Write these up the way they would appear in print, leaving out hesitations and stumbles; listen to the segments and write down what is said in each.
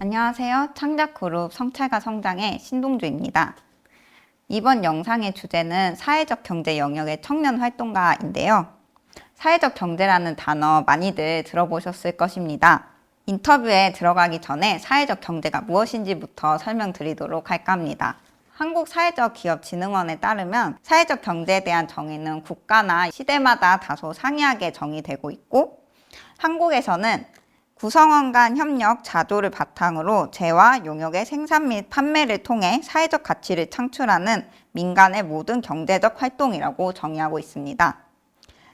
안녕하세요. 창작그룹 성찰과 성장의 신동주입니다. 이번 영상의 주제는 사회적 경제 영역의 청년 활동가인데요. 사회적 경제라는 단어 많이들 들어보셨을 것입니다. 인터뷰에 들어가기 전에 사회적 경제가 무엇인지부터 설명드리도록 할까 합니다. 한국사회적기업진흥원에 따르면 사회적 경제에 대한 정의는 국가나 시대마다 다소 상이하게 정의되고 있고, 한국에서는 구성원 간 협력, 자조를 바탕으로 재화, 용역의 생산 및 판매를 통해 사회적 가치를 창출하는 민간의 모든 경제적 활동이라고 정의하고 있습니다.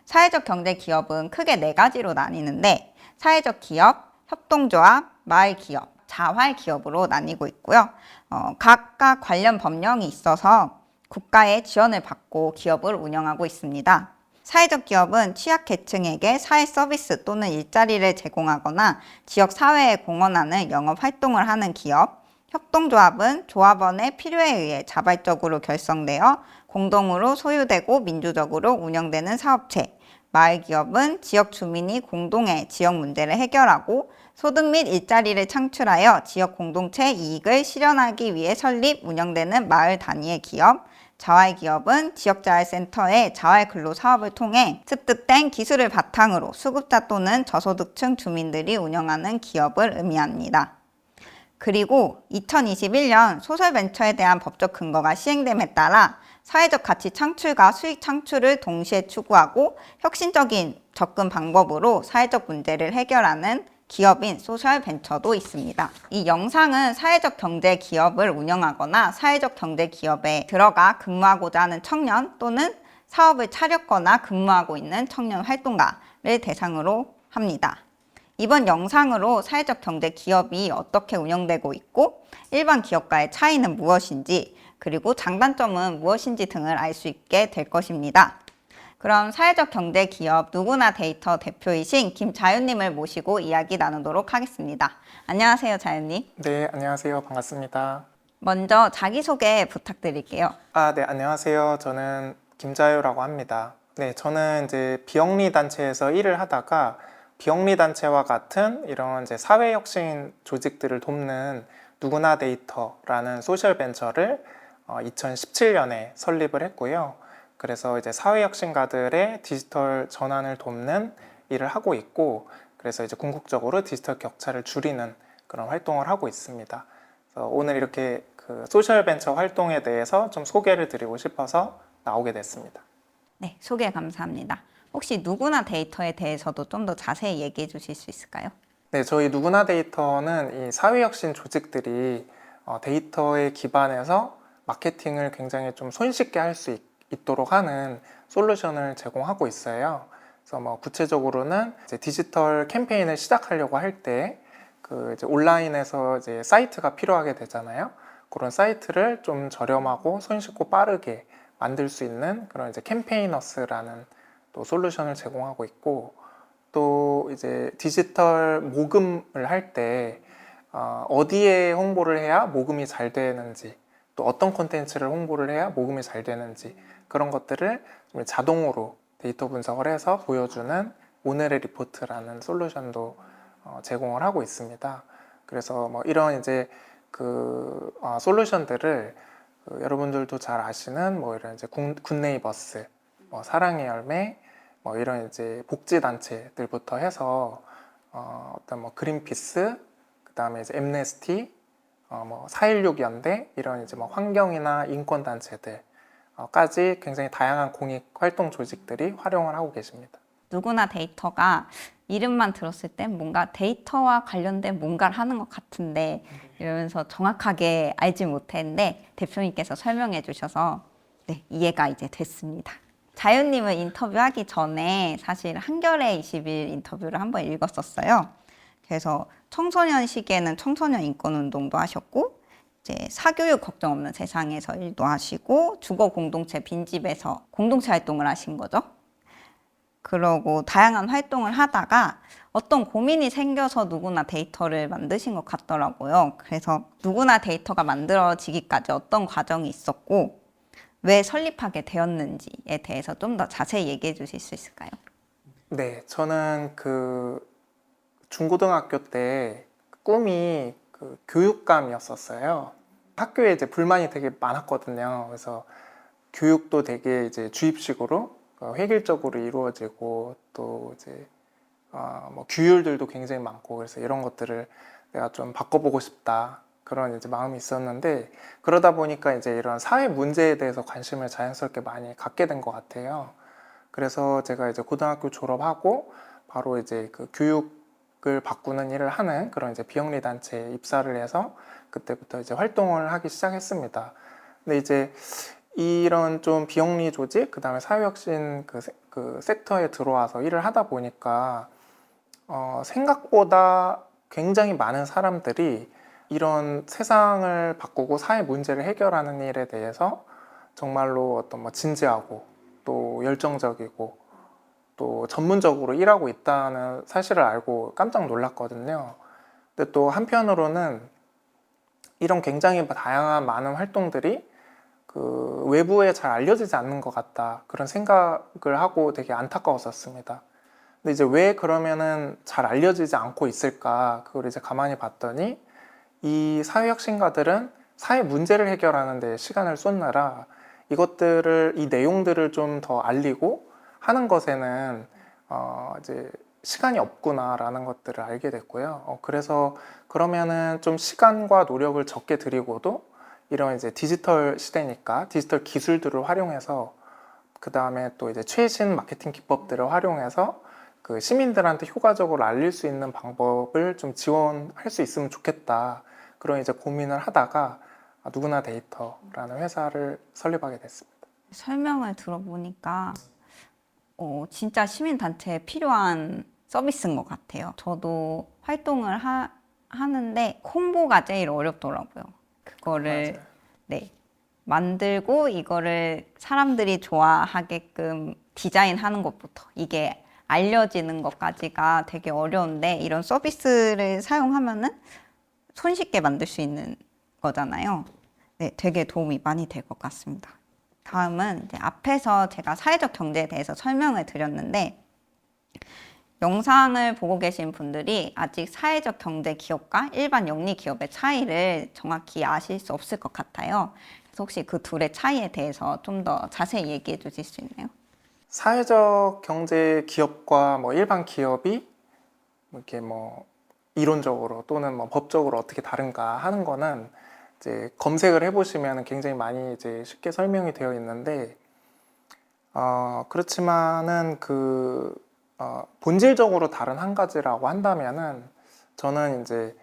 사회적 경제 기업은 크게 4가지로 나뉘는데, 사회적 기업, 협동조합, 마을 기업, 자활 기업으로 나뉘고 있고요. 각각 관련 법령이 있어서 국가의 지원을 받고 기업을 운영하고 있습니다. 사회적 기업은 취약계층에게 사회 서비스 또는 일자리를 제공하거나 지역 사회에 공헌하는 영업 활동을 하는 기업, 협동조합은 조합원의 필요에 의해 자발적으로 결성되어 공동으로 소유되고 민주적으로 운영되는 사업체, 마을기업은 지역 주민이 공동의 지역 문제를 해결하고 소득 및 일자리를 창출하여 지역 공동체 이익을 실현하기 위해 설립, 운영되는 마을 단위의 기업, 자활기업은 지역자활센터의 자활근로 사업을 통해 습득된 기술을 바탕으로 수급자 또는 저소득층 주민들이 운영하는 기업을 의미합니다. 그리고 2021년 소셜벤처에 대한 법적 근거가 시행됨에 따라 사회적 가치 창출과 수익 창출을 동시에 추구하고 혁신적인 접근 방법으로 사회적 문제를 해결하는 기업인 소셜벤처도 있습니다. 이 영상은 사회적 경제 기업을 운영하거나 사회적 경제 기업에 들어가 근무하고자 하는 청년 또는 사업을 차렸거나 근무하고 있는 청년 활동가를 대상으로 합니다. 이번 영상으로 사회적 경제 기업이 어떻게 운영되고 있고 일반 기업과의 차이는 무엇인지 그리고 장단점은 무엇인지 등을 알 수 있게 될 것입니다. 그럼 사회적 경제 기업 누구나 데이터 대표이신 김자윤님을 모시고 이야기 나누도록 하겠습니다. 안녕하세요, 자윤님. 네, 안녕하세요. 반갑습니다. 먼저 자기소개 부탁드릴게요. 네, 안녕하세요. 저는 김자유라고 합니다. 네, 저는 이제 비영리 단체에서 일을 하다가 비영리 단체와 같은 이런 이제 사회혁신 조직들을 돕는 누구나 데이터라는 소셜 벤처를 2017년에 설립을 했고요. 그래서 이제 사회혁신가들의 디지털 전환을 돕는 일을 하고 있고, 그래서 이제 궁극적으로 디지털 격차를 줄이는 그런 활동을 하고 있습니다. 그래서 오늘 이렇게 그 소셜 벤처 활동에 대해서 좀 소개를 드리고 싶어서 나오게 됐습니다. 네, 소개 감사합니다. 혹시 누구나 데이터에 대해서도 좀 더 자세히 얘기해 주실 수 있을까요? 네, 저희 누구나 데이터는 이 사회혁신 조직들이 데이터에 기반해서 마케팅을 굉장히 좀 손쉽게 할 수 있도록 하는 솔루션을 제공하고 있어요. 그래서 뭐 구체적으로는 이제 디지털 캠페인을 시작하려고 할 때 그 이제 온라인에서 이제 사이트가 필요하게 되잖아요. 그런 사이트를 좀 저렴하고 손쉽고 빠르게 만들 수 있는 그런 이제 캠페이너스라는 또 솔루션을 제공하고 있고, 또 이제 디지털 모금을 할 때 어디에 홍보를 해야 모금이 잘 되는지, 또 어떤 콘텐츠를 홍보를 해야 모금이 잘 되는지 그런 것들을 좀 자동으로 데이터 분석을 해서 보여주는 오늘의 리포트라는 솔루션도 제공을 하고 있습니다. 그래서 뭐 이런 이제 그 솔루션들을 여러분들도 잘 아시는 뭐 이런 이제 굿네이버스, 뭐 사랑의 열매, 뭐 이런 이제 복지 단체들부터 해서 어떤 뭐 그린피스, 그다음에 이제 엠네스티, 뭐 4.16 연대 이런 이제 뭐 환경이나 인권 단체들까지 굉장히 다양한 공익 활동 조직들이 활용을 하고 계십니다. 누구나 데이터가 이름만 들었을 땐 뭔가 데이터와 관련된 뭔가를 하는 것 같은데 이러면서 정확하게 알지 못했는데 대표님께서 설명해 주셔서 네, 이해가 이제 됐습니다. 자윤님을 인터뷰하기 전에 사실 한겨레 20일 인터뷰를 한번 읽었었어요. 그래서 청소년 시기에는 청소년 인권 운동도 하셨고 이제 사교육 걱정 없는 세상에서 일도 하시고 주거 공동체 빈집에서 공동체 활동을 하신 거죠. 그러고 다양한 활동을 하다가 어떤 고민이 생겨서 누구나 데이터를 만드신 것 같더라고요. 그래서 누구나 데이터가 만들어지기까지 어떤 과정이 있었고 왜 설립하게 되었는지에 대해서 좀 더 자세히 얘기해 주실 수 있을까요? 네, 저는 그 중고등학교 때 꿈이 그 교육감이었었어요. 학교에 이제 불만이 되게 많았거든요. 그래서 교육도 되게 이제 주입식으로 획일적으로 이루어지고 또 이제 뭐 규율들도 굉장히 많고 그래서 이런 것들을 내가 좀 바꿔보고 싶다 그런 이제 마음이 있었는데 그러다 보니까 이제 이런 사회 문제에 대해서 관심을 자연스럽게 많이 갖게 된 것 같아요. 그래서 제가 이제 고등학교 졸업하고 바로 이제 그 교육을 바꾸는 일을 하는 그런 이제 비영리 단체에 입사를 해서 그때부터 이제 활동을 하기 시작했습니다. 근데 이제 이런 좀 비영리 조직, 그 다음에 사회혁신 그 섹터에 들어와서 일을 하다 보니까 생각보다 굉장히 많은 사람들이 이런 세상을 바꾸고 사회 문제를 해결하는 일에 대해서 정말로 어떤 뭐 진지하고 또 열정적이고 또 전문적으로 일하고 있다는 사실을 알고 깜짝 놀랐거든요. 근데 또 한편으로는 이런 굉장히 다양한 많은 활동들이 그 외부에 잘 알려지지 않는 것 같다 그런 생각을 하고 되게 안타까웠었습니다. 근데 이제 왜 그러면은 잘 알려지지 않고 있을까 그걸 이제 가만히 봤더니 이 사회혁신가들은 사회 문제를 해결하는 데 시간을 쏟느라 이것들을 이 내용들을 좀 더 알리고 하는 것에는 이제 시간이 없구나라는 것들을 알게 됐고요. 그래서 그러면은 좀 시간과 노력을 적게 들이고도 이런 이제 디지털 시대니까 디지털 기술들을 활용해서 그 다음에 또 이제 최신 마케팅 기법들을 활용해서 그 시민들한테 효과적으로 알릴 수 있는 방법을 좀 지원할 수 있으면 좋겠다. 그런 이제 고민을 하다가 누구나 데이터라는 회사를 설립하게 됐습니다. 설명을 들어보니까 진짜 시민단체에 필요한 서비스인 것 같아요. 저도 활동을 하는데 홍보가 제일 어렵더라고요. 그거를 맞아요. 네, 만들고 이거를 사람들이 좋아하게끔 디자인하는 것부터 이게 알려지는 것까지가 되게 어려운데 이런 서비스를 사용하면은 손쉽게 만들 수 있는 거잖아요. 네, 되게 도움이 많이 될 것 같습니다. 다음은 이제 앞에서 제가 사회적 경제에 대해서 설명을 드렸는데 영상을 보고 계신 분들이 아직 사회적 경제 기업과 일반 영리 기업의 차이를 정확히 아실 수 없을 것 같아요. 그래서 혹시 그 둘의 차이에 대해서 좀 더 자세히 얘기해 주실 수 있나요? 사회적 경제 기업과 뭐 일반 기업이 이렇게 뭐 이론적으로 또는 뭐 법적으로 어떻게 다른가 하는 거는 이제 검색을 해보시면 굉장히 많이 이제 쉽게 설명이 되어 있는데 그렇지만은 본질적으로 다른 한 가지라고 한다면은 저는 이제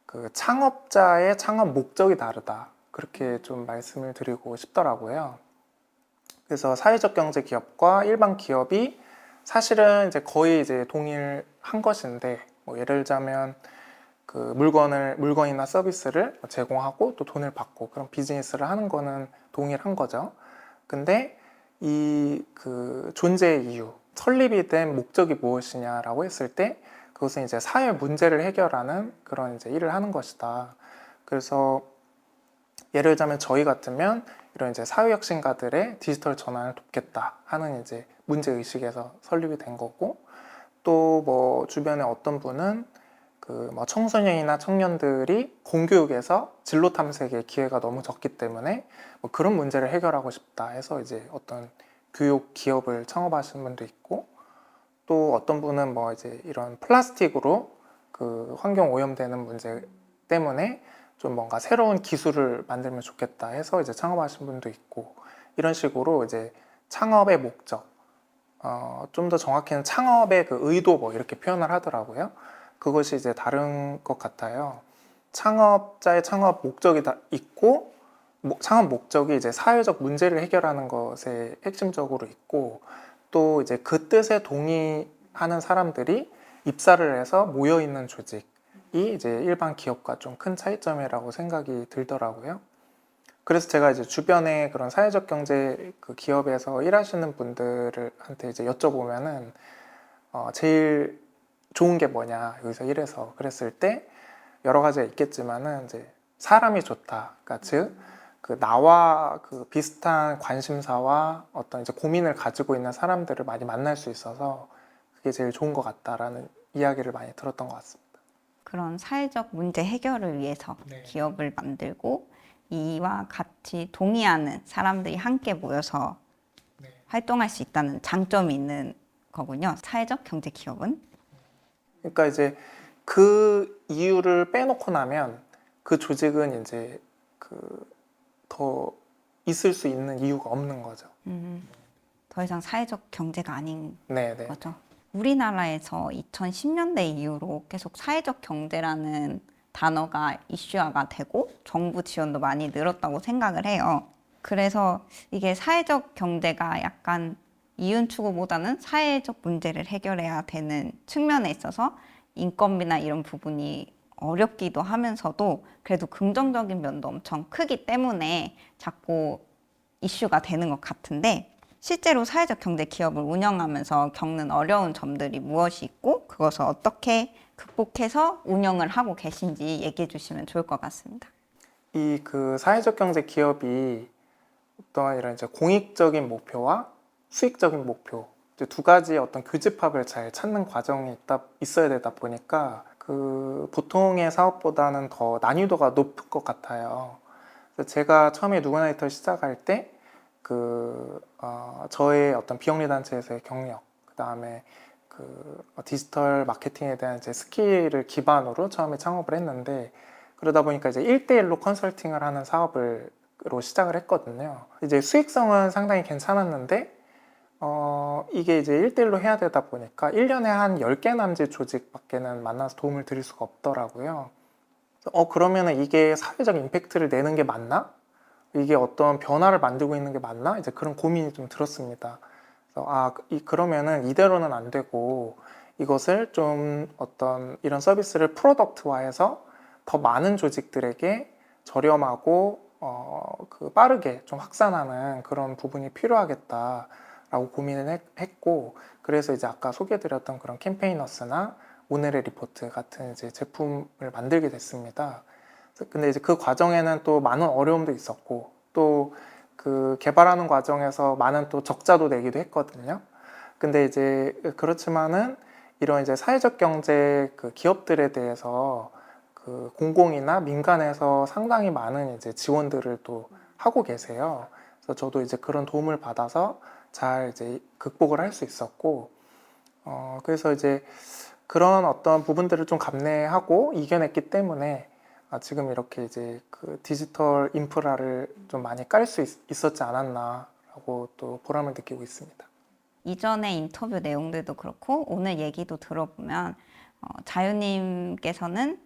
그 창업자의 창업 목적이 다르다 그렇게 좀 말씀을 드리고 싶더라고요. 그래서 사회적 경제 기업과 일반 기업이 사실은 이제 거의 이제 동일한 것인데 뭐 예를 들자면 그 물건이나 서비스를 제공하고 또 돈을 받고 그런 비즈니스를 하는 거는 동일한 거죠. 근데 이 그 존재의 이유, 설립이 된 목적이 무엇이냐라고 했을 때 그것은 이제 사회 문제를 해결하는 그런 이제 일을 하는 것이다. 그래서 예를 들자면 저희 같으면 이런 이제 사회혁신가들의 디지털 전환을 돕겠다 하는 이제 문제 의식에서 설립이 된 거고 또 뭐 주변에 어떤 분은 그 뭐 청소년이나 청년들이 공교육에서 진로 탐색의 기회가 너무 적기 때문에 뭐 그런 문제를 해결하고 싶다 해서 이제 어떤 교육 기업을 창업하시는 분도 있고 또 어떤 분은 뭐 이제 이런 플라스틱으로 그 환경 오염되는 문제 때문에 좀 뭔가 새로운 기술을 만들면 좋겠다 해서 이제 창업하신 분도 있고 이런 식으로 이제 창업의 목적, 좀 더 정확히는 창업의 그 의도 뭐 이렇게 표현을 하더라고요. 그것이 이제 다른 것 같아요. 창업자의 창업 목적이 다 있고 창업 목적이 이제 사회적 문제를 해결하는 것에 핵심적으로 있고 또 이제 그 뜻에 동의하는 사람들이 입사를 해서 모여 있는 조직이 이제 일반 기업과 좀 큰 차이점이라고 생각이 들더라고요. 그래서 제가 이제 주변에 그런 사회적 경제 그 기업에서 일하시는 분들한테 이제 여쭤보면은 제일 좋은 게 뭐냐 여기서 일해서 그랬을 때 여러 가지가 있겠지만은 이제 사람이 좋다. 그러니까 즉 그 나와 그 비슷한 관심사와 어떤 이제 고민을 가지고 있는 사람들을 많이 만날 수 있어서 그게 제일 좋은 것 같다라는 이야기를 많이 들었던 것 같습니다. 그런 사회적 문제 해결을 위해서 네. 기업을 만들고 이와 같이 동의하는 사람들이 함께 모여서 네. 활동할 수 있다는 장점이 있는 거군요. 사회적 경제 기업은. 그러니까 이제 그 이유를 빼놓고 나면 그 조직은 이제 그 더 있을 수 있는 이유가 없는 거죠. 더 이상 사회적 경제가 아닌 네네. 거죠. 우리나라에서 2010년대 이후로 계속 사회적 경제라는 단어가 이슈화가 되고 정부 지원도 많이 늘었다고 생각을 해요. 그래서 이게 사회적 경제가 약간 이윤 추구보다는 사회적 문제를 해결해야 되는 측면에 있어서 인건비나 이런 부분이 어렵기도 하면서도 그래도 긍정적인 면도 엄청 크기 때문에 자꾸 이슈가 되는 것 같은데 실제로 사회적 경제 기업을 운영하면서 겪는 어려운 점들이 무엇이 있고 그것을 어떻게 극복해서 운영을 하고 계신지 얘기해 주시면 좋을 것 같습니다. 이 그 사회적 경제 기업이 어떤 이런 이제 공익적인 목표와 수익적인 목표 이제 두 가지 어떤 교집합을 잘 찾는 과정이 있어야 되다 보니까 그 보통의 사업보다는 더 난이도가 높을 것 같아요. 그래서 제가 처음에 누구나이터 시작할 때 저의 어떤 비영리 단체에서의 경력, 그 다음에 그 디지털 마케팅에 대한 제 스킬을 기반으로 처음에 창업을 했는데 그러다 보니까 이제 1대1로 컨설팅을 하는 사업으로 시작을 했거든요. 이제 수익성은 상당히 괜찮았는데 이게 이제 1대1로 해야 되다 보니까 1년에 한 10개 남짓 조직밖에는 만나서 도움을 드릴 수가 없더라고요. 그러면은 이게 사회적 임팩트를 내는 게 맞나? 이게 어떤 변화를 만들고 있는 게 맞나? 이제 그런 고민이 좀 들었습니다. 그래서 그러면은 이대로는 안 되고 이것을 좀 어떤 이런 서비스를 프로덕트화해서 더 많은 조직들에게 저렴하고 빠르게 좀 확산하는 그런 부분이 필요하겠다라고 고민을 했고 그래서 이제 아까 소개해드렸던 그런 캠페이너스나 오늘의 리포트 같은 이제 제품을 만들게 됐습니다. 근데 이제 그 과정에는 또 많은 어려움도 있었고 또 그 개발하는 과정에서 많은 또 적자도 내기도 했거든요. 근데 이제 그렇지만은 이런 이제 사회적 경제 그 기업들에 대해서 그 공공이나 민간에서 상당히 많은 이제 지원들을 또 하고 계세요. 그래서 저도 이제 그런 도움을 받아서 잘 이제 극복을 할 수 있었고, 그래서 이제 그런 어떤 부분들을 좀 감내하고 이겨냈기 때문에 지금 이렇게 이제 그 디지털 인프라를 좀 많이 깔 수 있었지 않았나라고 또 보람을 느끼고 있습니다. 이전의 인터뷰 내용들도 그렇고 오늘 얘기도 들어보면 자유님께서는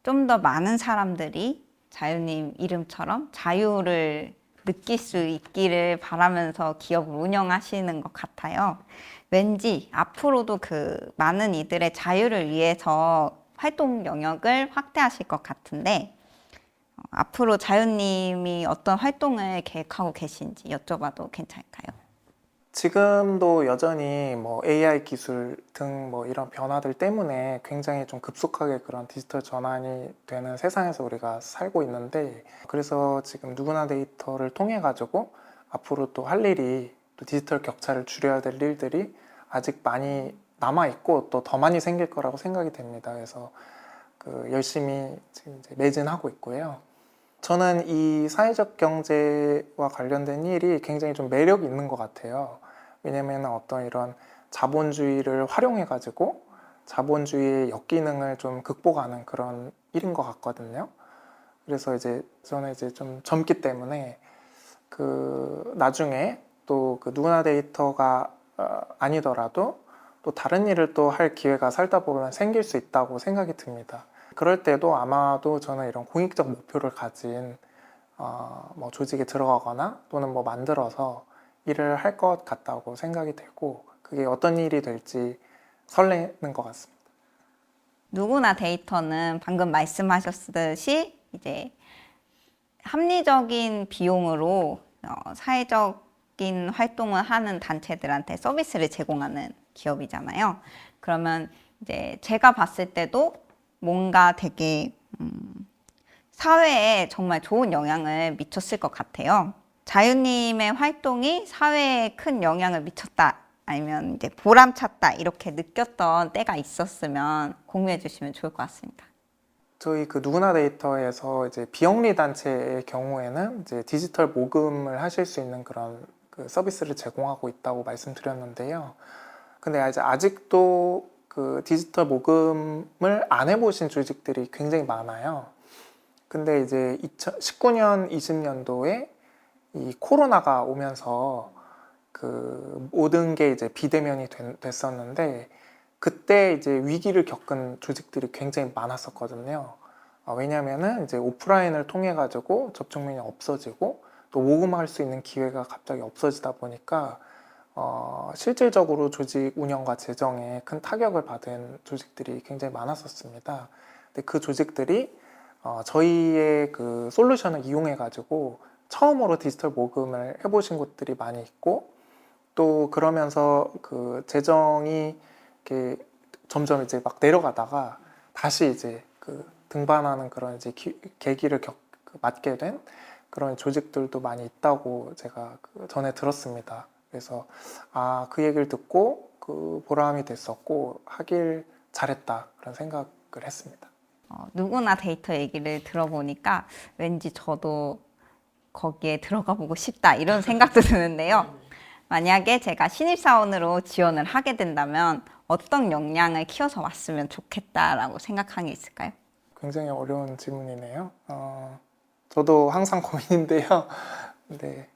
좀 더 많은 사람들이 자유님 이름처럼 자유를 느낄 수 있기를 바라면서 기업을 운영하시는 것 같아요. 왠지 앞으로도 그 많은 이들의 자유를 위해서 활동 영역을 확대하실 것 같은데 앞으로 자유님이 어떤 활동을 계획하고 계신지 여쭤봐도 괜찮을까요? 지금도 여전히 뭐 AI 기술 등 뭐 이런 변화들 때문에 굉장히 좀 급속하게 그런 디지털 전환이 되는 세상에서 우리가 살고 있는데 그래서 지금 누구나 데이터를 통해 가지고 앞으로 또 할 일이 또 디지털 격차를 줄여야 될 일들이 아직 많이 남아 있고 또 더 많이 생길 거라고 생각이 됩니다. 그래서 그 열심히 지금 이제 매진하고 있고요. 저는 이 사회적 경제와 관련된 일이 굉장히 좀 매력이 있는 것 같아요. 왜냐면 어떤 이런 자본주의를 활용해가지고 자본주의의 역기능을 좀 극복하는 그런 일인 것 같거든요. 그래서 이제 저는 이제 좀 젊기 때문에 그 나중에 또 그 누구나 데이터가 아니더라도 또 다른 일을 또 할 기회가 살다 보면 생길 수 있다고 생각이 듭니다. 그럴 때도 아마도 저는 이런 공익적 목표를 가진 뭐 조직에 들어가거나 또는 뭐 만들어서 일을 할 것 같다고 생각이 되고 그게 어떤 일이 될지 설레는 것 같습니다. 누구나 데이터는 방금 말씀하셨듯이 이제 합리적인 비용으로 사회적인 활동을 하는 단체들한테 서비스를 제공하는 기업이잖아요. 그러면 이제 제가 봤을 때도 뭔가 되게 사회에 정말 좋은 영향을 미쳤을 것 같아요. 자유님의 활동이 사회에 큰 영향을 미쳤다. 아니면 이제 보람찼다 이렇게 느꼈던 때가 있었으면 공유해 주시면 좋을 것 같습니다. 저희 그 누구나 데이터에서 이제 비영리 단체의 경우에는 이제 디지털 모금을 하실 수 있는 그런 그 서비스를 제공하고 있다고 말씀드렸는데요. 근데 이제 아직도 그 디지털 모금을 안 해보신 조직들이 굉장히 많아요. 근데 이제 2019년, 20년도에 이 코로나가 오면서 그 모든 게 이제 비대면이 됐었는데 그때 이제 위기를 겪은 조직들이 굉장히 많았었거든요. 왜냐면은 이제 오프라인을 통해 가지고 접촉면이 없어지고 또 모금할 수 있는 기회가 갑자기 없어지다 보니까 실질적으로 조직 운영과 재정에 큰 타격을 받은 조직들이 굉장히 많았었습니다. 근데 그 조직들이 저희의 그 솔루션을 이용해 가지고 처음으로 디지털 모금을 해보신 곳들이 많이 있고 또 그러면서 그 재정이 이렇게 점점 이제 막 내려가다가 다시 이제 그 등반하는 그런 이제 계기를 맞게 된 그런 조직들도 많이 있다고 제가 그 전에 들었습니다. 그래서 그 얘기를 듣고 그 보람이 됐었고 하길 잘했다 그런 생각을 했습니다. 누구나 데이터 얘기를 들어보니까 왠지 저도 거기에 들어가 보고 싶다 이런 생각도 드는데요. 만약에 제가 신입사원으로 지원을 하게 된다면 어떤 역량을 키워서 왔으면 좋겠다라고 생각한 게 있을까요? 굉장히 어려운 질문이네요. 저도 항상 고민인데요. 네.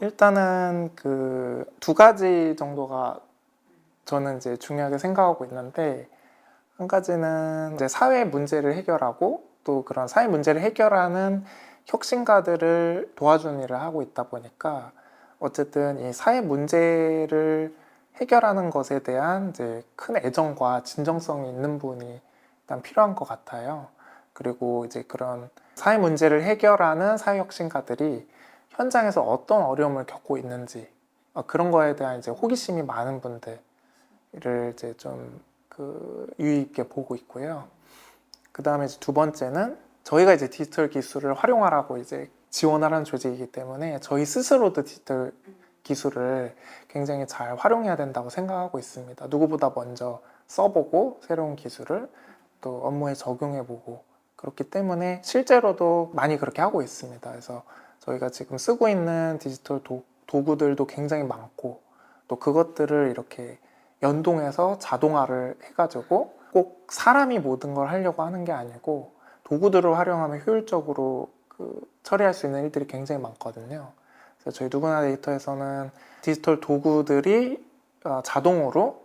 일단은 그 두 가지 정도가 저는 이제 중요하게 생각하고 있는데, 한 가지는 이제 사회 문제를 해결하고 또 그런 사회 문제를 해결하는 혁신가들을 도와주는 일을 하고 있다 보니까 어쨌든 이 사회 문제를 해결하는 것에 대한 이제 큰 애정과 진정성이 있는 분이 일단 필요한 것 같아요. 그리고 이제 그런 사회 문제를 해결하는 사회 혁신가들이 현장에서 어떤 어려움을 겪고 있는지 그런 거에 대한 이제 호기심이 많은 분들을 이제 좀 그 유의 있게 보고 있고요. 그 다음에 이제 두 번째는 저희가 이제 디지털 기술을 활용하라고 이제 지원하는 조직이기 때문에 저희 스스로도 디지털 기술을 굉장히 잘 활용해야 된다고 생각하고 있습니다. 누구보다 먼저 써보고 새로운 기술을 또 업무에 적용해보고 그렇기 때문에 실제로도 많이 그렇게 하고 있습니다. 그래서 저희가 지금 쓰고 있는 디지털 도구들도 굉장히 많고 또 그것들을 이렇게 연동해서 자동화를 해가지고 꼭 사람이 모든 걸 하려고 하는 게 아니고 도구들을 활용하면 효율적으로 그 처리할 수 있는 일들이 굉장히 많거든요. 그래서 저희 누구나 데이터에서는 디지털 도구들이 자동으로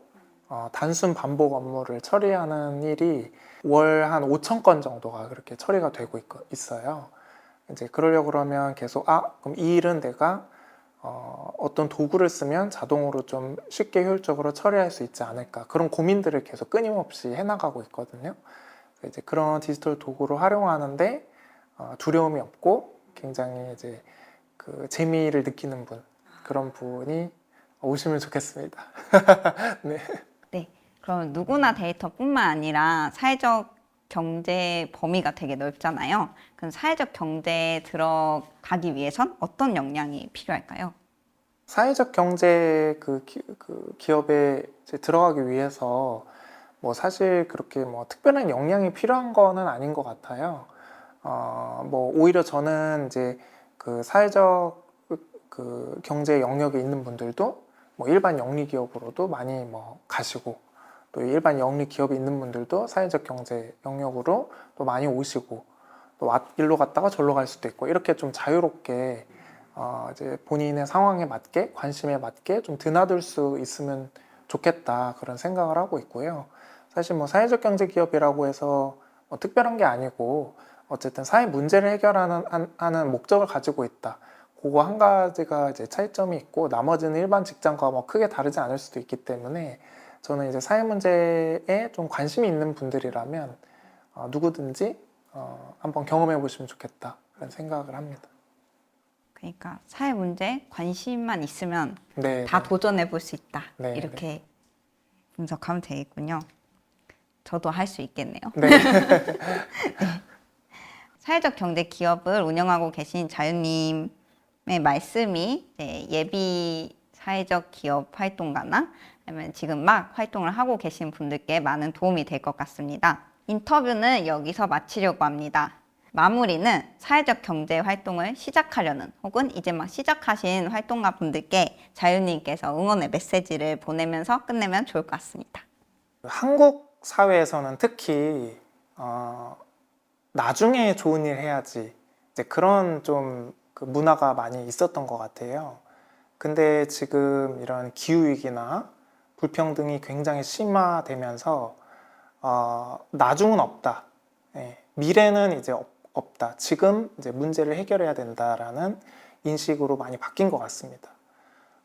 단순 반복 업무를 처리하는 일이 월 한 5천 건 정도가 그렇게 처리가 되고 있어요. 이제 그러려고 그러면 계속 그럼 이 일은 내가 어떤 도구를 쓰면 자동으로 좀 쉽게 효율적으로 처리할 수 있지 않을까 그런 고민들을 계속 끊임없이 해나가고 있거든요. 이제 그런 디지털 도구를 활용하는데 두려움이 없고 굉장히 이제 그 재미를 느끼는 그런 분이 오시면 좋겠습니다. 네. 네, 그럼 누구나 데이터뿐만 아니라 사회적 경제 범위가 되게 넓잖아요. 그럼 사회적 경제에 들어가기 위해선 어떤 역량이 필요할까요? 사회적 경제 그 기업에 이제 들어가기 위해서 뭐 사실 그렇게 뭐 특별한 역량이 필요한 거는 아닌 것 같아요. 뭐 오히려 저는 이제 그 사회적 그 경제 영역에 있는 분들도 뭐 일반 영리 기업으로도 많이 뭐 가시고 또 일반 영리 기업에 있는 분들도 사회적 경제 영역으로 또 많이 오시고 또 일로 갔다가 절로 갈 수도 있고 이렇게 좀 자유롭게 이제 본인의 상황에 맞게 관심에 맞게 좀 드나들 수 있으면 좋겠다 그런 생각을 하고 있고요. 사실 뭐 사회적 경제 기업이라고 해서 뭐 특별한 게 아니고 어쨌든 사회 문제를 해결하는 목적을 가지고 있다. 그거 한 가지가 이제 차이점이 있고 나머지는 일반 직장과 뭐 크게 다르지 않을 수도 있기 때문에 저는 이제 사회 문제에 좀 관심이 있는 분들이라면 누구든지 한번 경험해 보시면 좋겠다 그런 생각을 합니다. 그러니까 사회 문제 관심만 있으면 네, 다 네. 도전해 볼 수 있다. 네, 이렇게 분석하면 되겠군요. 저도 할 수 있겠네요. 네. 사회적 경제 기업을 운영하고 계신 자유님의 말씀이 예비 사회적 기업 활동가나 아니면 지금 막 활동을 하고 계신 분들께 많은 도움이 될 것 같습니다. 인터뷰는 여기서 마치려고 합니다. 마무리는 사회적 경제 활동을 시작하려는 혹은 이제 막 시작하신 활동가 분들께 자유님께서 응원의 메시지를 보내면서 끝내면 좋을 것 같습니다. 한국 사회에서는 특히 나중에 좋은 일 해야지 이제 그런 좀 그 문화가 많이 있었던 것 같아요. 근데 지금 이런 기후위기나 불평등이 굉장히 심화되면서 나중은 없다. 예, 미래는 이제 없다. 지금 이제 문제를 해결해야 된다라는 인식으로 많이 바뀐 것 같습니다.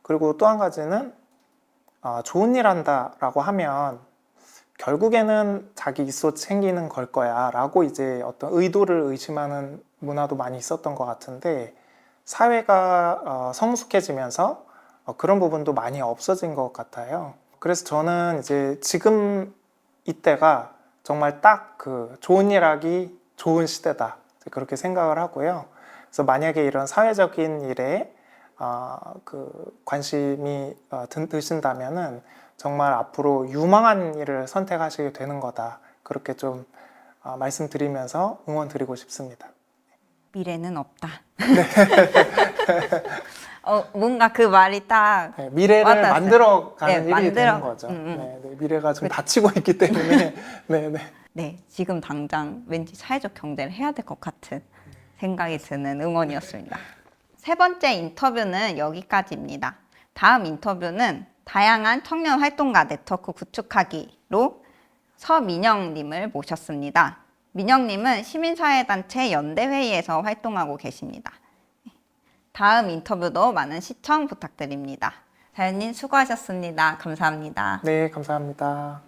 그리고 또 한 가지는 좋은 일 한다라고 하면 결국에는 자기 있어 챙기는 걸 거야 라고 이제 어떤 의도를 의심하는 문화도 많이 있었던 것 같은데 사회가 성숙해지면서 그런 부분도 많이 없어진 것 같아요. 그래서 저는 이제 지금 이때가 정말 딱 그 좋은 일 하기 좋은 시대다 그렇게 생각을 하고요. 그래서 만약에 이런 사회적인 일에 그 관심이 드신다면은 정말 앞으로 유망한 일을 선택하시게 되는 거다. 그렇게 좀 말씀드리면서 응원 드리고 싶습니다. 미래는 없다. 뭔가 그 말이 딱 네, 미래를 와닿았어요. 만들어가는 네, 일이 되는 거죠. 네, 네, 미래가 좀 닫히고 있기 때문에 네, 네. 네, 지금 당장 왠지 사회적 경제를 해야 될 것 같은 생각이 드는 응원이었습니다. 세 번째 인터뷰는 여기까지입니다. 다음 인터뷰는 다양한 청년 활동가 네트워크 구축하기로 서민영님을 모셨습니다. 민영님은 시민사회단체 연대회의에서 활동하고 계십니다. 다음 인터뷰도 많은 시청 부탁드립니다. 자연님 수고하셨습니다. 감사합니다. 네, 감사합니다.